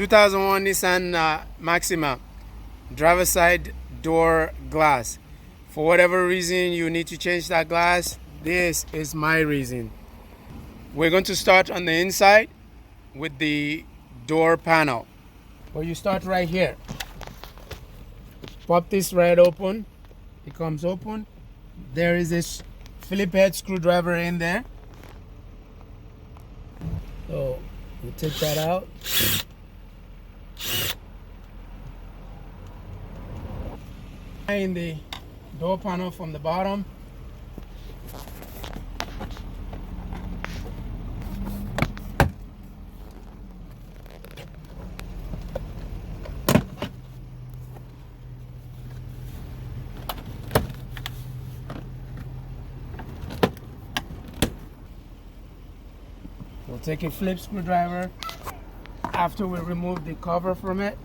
2001 Nissan Maxima, driver side door glass. For whatever reason you need to change that glass, this is my reason. We're going to start on the inside with the door panel. Well, you start right here. Pop this right open. It comes open. There is this Phillips head screwdriver in there. So you take that out. In the door panel from the bottom. We'll take a Phillips screwdriver after we remove the cover from it.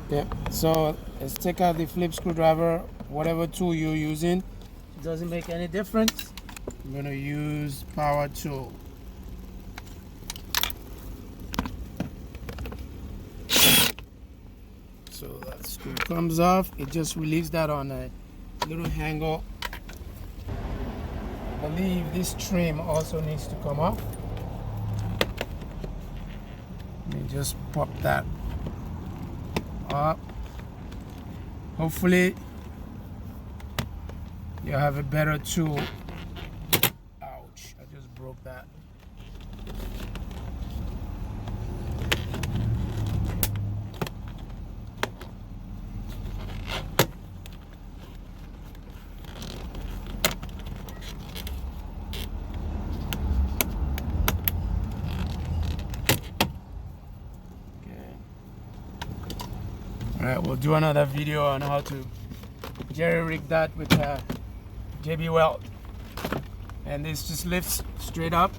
Yeah, so let's take out the Phillips screwdriver, whatever tool you're using. It doesn't make any difference. I'm going to use power tool. So that screw comes off. It just relieves that on a little hanger. I believe this trim also needs to come off. Let me just pop that up. Hopefully you'll have a better tool. Ouch, I just broke that. Alright, we'll do another video on how to jerry rig that with JB Weld. And this just lifts straight up.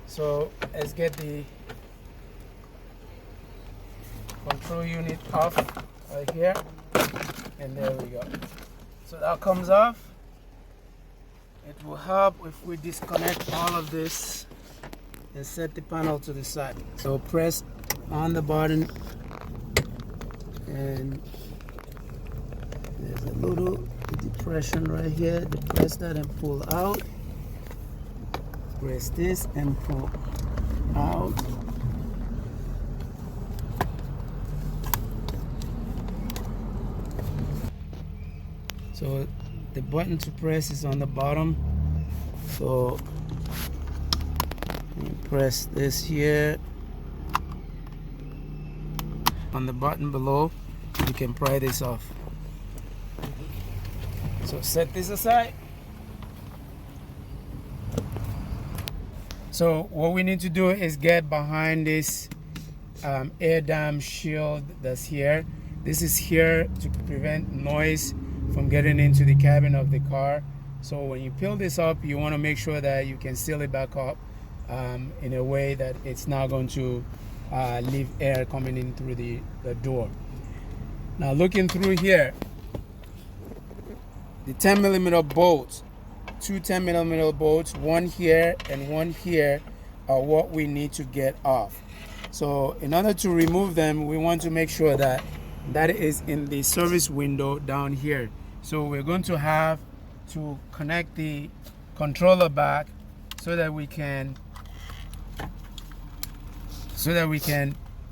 So let's get the control unit off right here. And there we go. So that comes off. It will help if we disconnect all of this and set the panel to the side. So press on the button. And there's a little depression right here. Press that and pull out. Press this and pull out. So the button to press is on the bottom. So you press this here. On the button below, you can pry this off. So set this aside. So what we need to do is get behind this air dam shield that's here. This is here to prevent noise from getting into the cabin of the car. So when you peel this up, you want to make sure that you can seal it back up in a way that it's not going to leave air coming in through the door. Now looking through here, the 10mm bolts, two 10mm bolts, one here and one here, are what we need to get off. So in order to remove them, we want to make sure that that is in the service window down here. So we're going to have to connect the controller back so that we can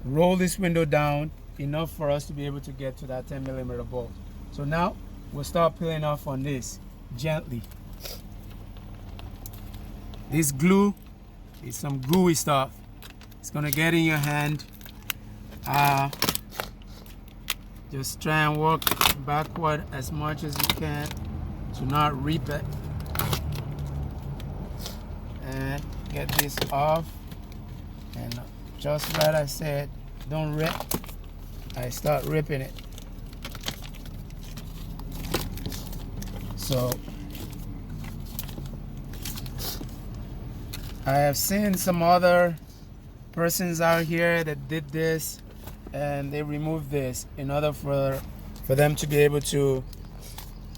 roll this window down enough for us to be able to get to that 10mm bolt. So now we'll start peeling off on this gently. This glue is some gooey stuff. It's gonna get in your hand. Just try and work backward as much as you can to not rip it. And get this off. And just like I said, don't rip. I start ripping it. So I have seen some other persons out here that did this, and they removed this in order for them to be able to,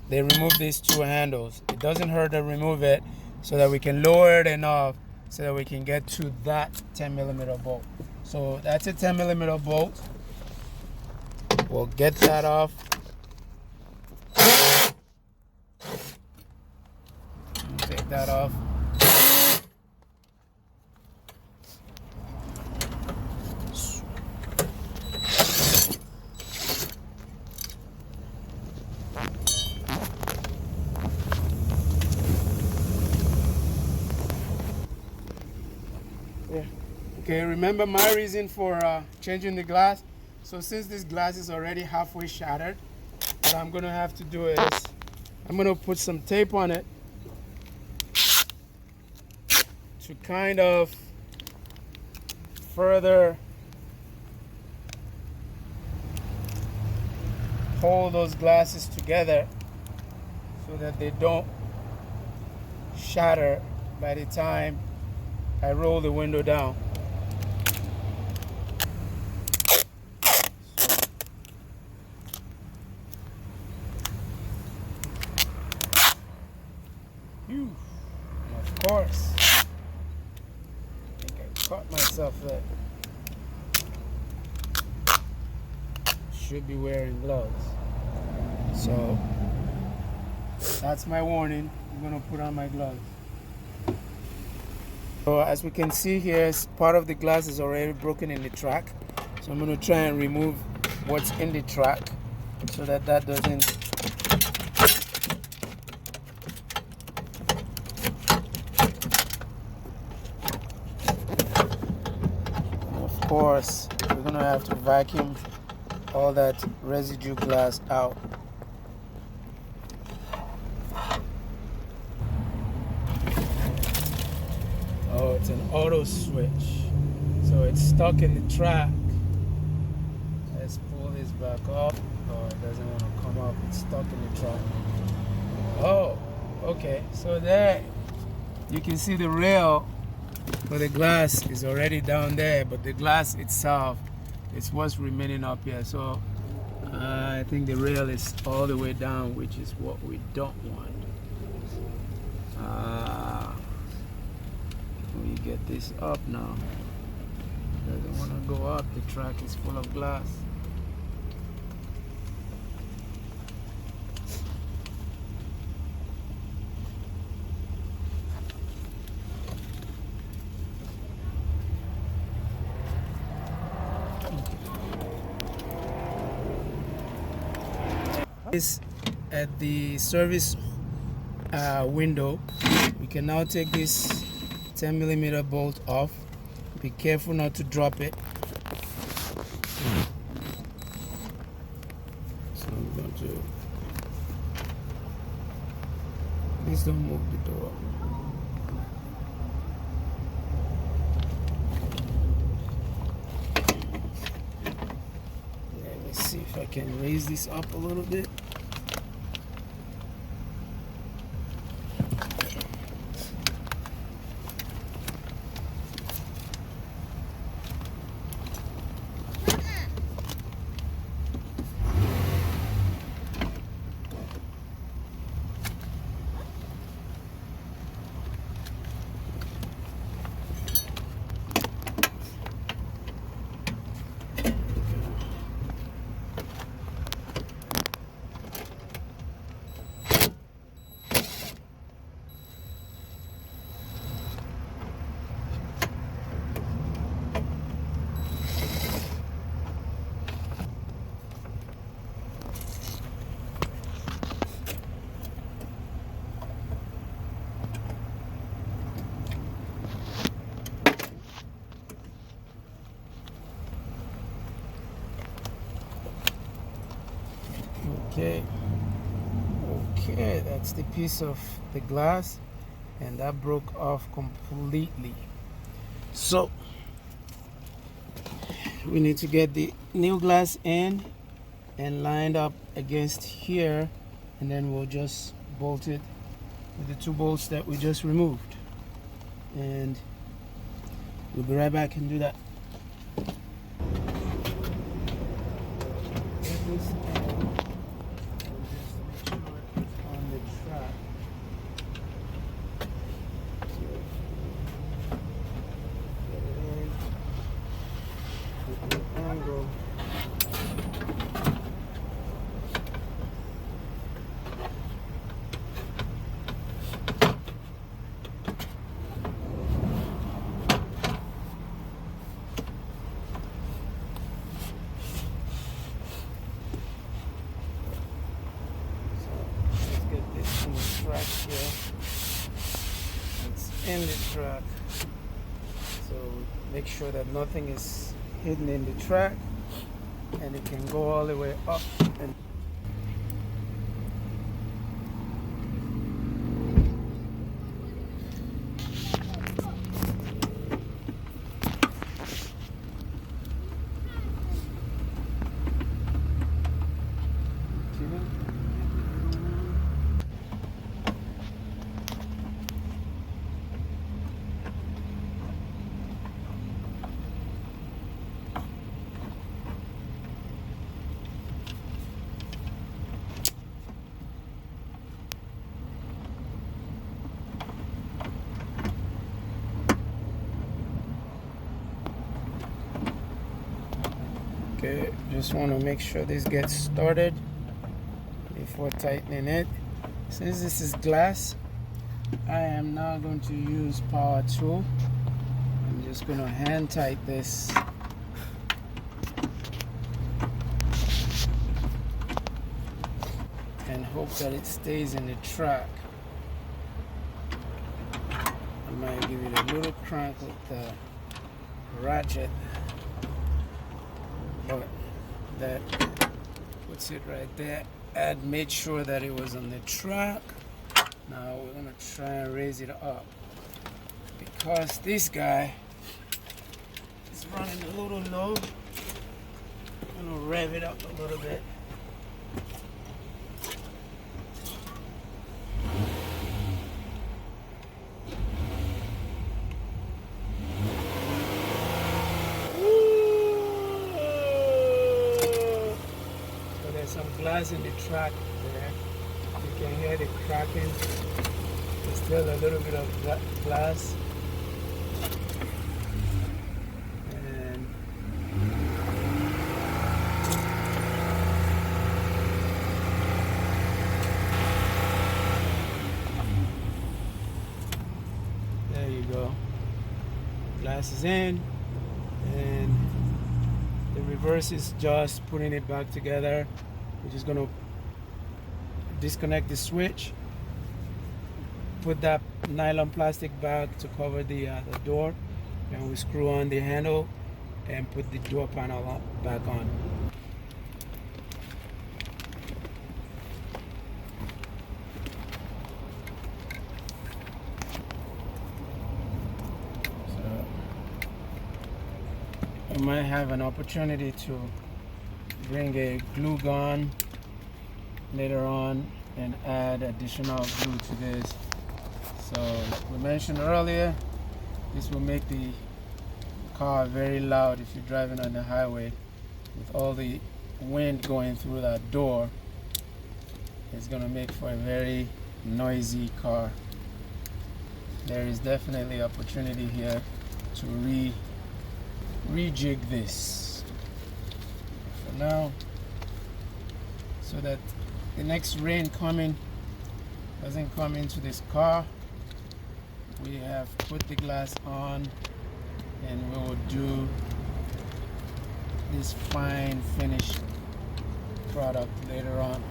they removed these two handles. It It doesn't hurt to remove it so that we can lower it enough so that we can get to that 10mm bolt. So that's a 10mm bolt. We'll get that off. Take that off. Yeah. Okay, remember my reason for changing the glass? So since this glass is already halfway shattered, what I'm gonna have to do is I'm gonna put some tape on it to kind of further hold those glasses together so that they don't shatter by the time I roll the window down. And of course, I think I caught myself there. Should be wearing gloves. So that's my warning. I'm gonna put on my gloves. So as we can see here, part of the glass is already broken in the track. So I'm gonna try and remove what's in the track so that that doesn't of course we're gonna have to vacuum all that residue glass out. Oh, it's an auto switch, so it's stuck in the track. Let's pull this back up. Oh, it doesn't want to come up. It's stuck in the track. Oh, okay. So there you can see the rail for the glass is already down there, but the glass itself is what's remaining up here. So I think the rail is all the way down, which is what we don't want. We get this up now. Doesn't want to go up. The track is full of glass. This at the service window. We can now take this 10mm bolt off. Be careful not to drop it. So I'm going to please don't move the door. Let me see if I can raise this up a little bit. Okay, that's the piece of the glass, and that broke off completely. So we need to get the new glass in and lined up against here, and then we'll just bolt it with the two bolts that we just removed, and we'll be right back and do that. Get this in. On the track. in the track. So make sure that nothing is hidden in the track, and it can go all the way up and okay, just want to make sure this gets started before tightening it. Since this is glass, I am now going to use power tool. I'm just going to hand tight this. And hope that it stays in the track. I might give it a little crank with the ratchet, but that puts it right there. I'd made sure that it was on the track. Now we're gonna try and raise it up, because this guy is running a little low. I'm gonna rev it up a little bit. Some glass in the track there. You can hear the cracking. There's still a little bit of glass. And there you go. Glass is in, and the reverse is just putting it back together. We're just going to disconnect the switch, put that nylon plastic bag to cover the door, and we screw on the handle and put the door panel back on. So I might have an opportunity to bring a glue gun later on and add additional glue to this. So like we mentioned earlier, this will make the car very loud if you're driving on the highway. With all the wind going through that door, it's going to make for a very noisy car. There is definitely opportunity here to rejig this for now, so that the next rain coming doesn't come into this car. We have put the glass on, and we will do this fine finished product later on.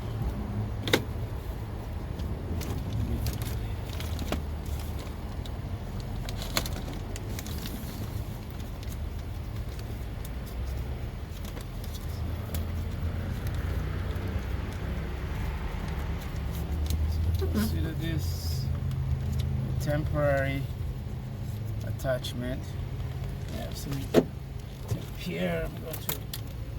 Consider this a temporary attachment. I have some tip here. I'm going to